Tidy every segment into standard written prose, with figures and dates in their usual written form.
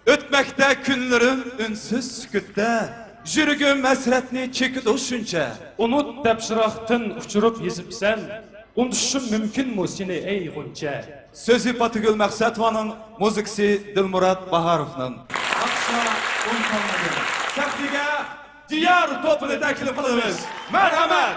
Ötmekte günlerim ünsüz sükütte, Jürgüm esretni çekid şuncha. Unut tepşirahtın uçurup yezipsen, unutuşum mümkün mu seni ey Guncha? Sözü Batıgül Maqsadovanın, muzikisi Dilmurat Baharov'nın. Akşa unutulmadı. Sahtiga diyar topunu taklif qilamiz. Merhamet.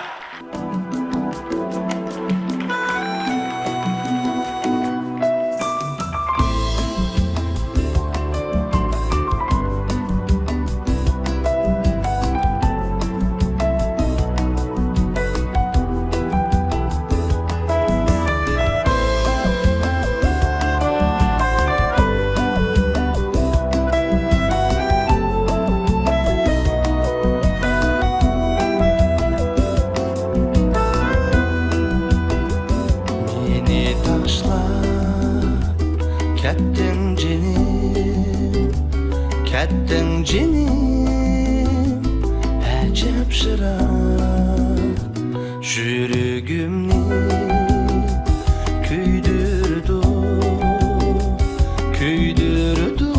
Kettin cinim Əcəb şıraq Jürgümni Küydürdü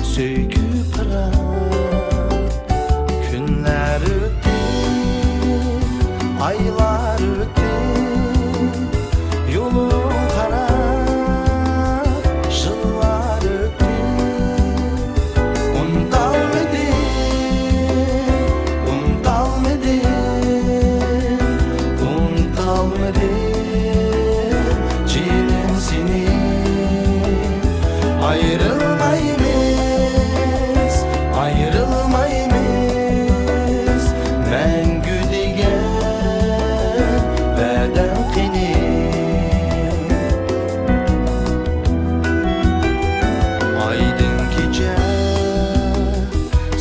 Söygü pırak Günler ötdi Aylar ötdi Yolum kara Ayrılmayız Məngü digər Bədən qini Aydın gecə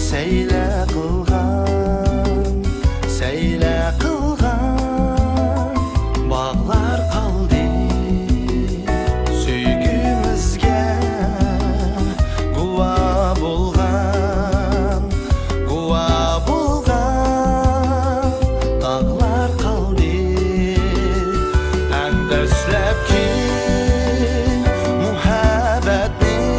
Seylə qılğan Bağlar qaldı Söygümüzgə Guva bolğan Dağlar qaldı Həm dəsləb ki Muhabbetin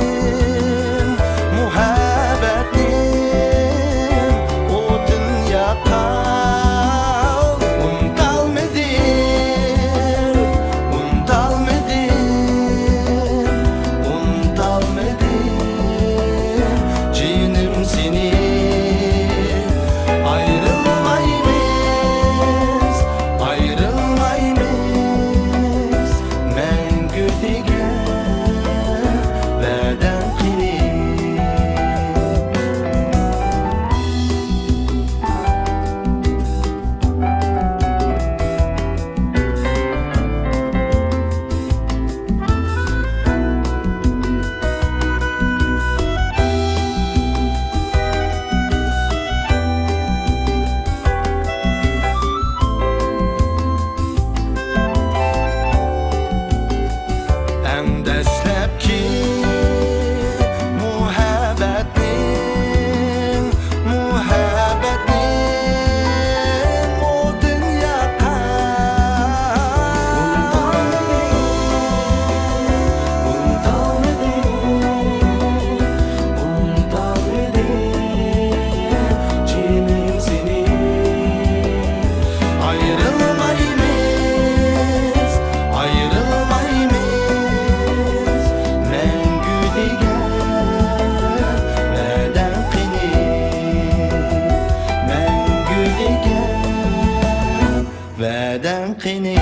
O dünyada Vədən qini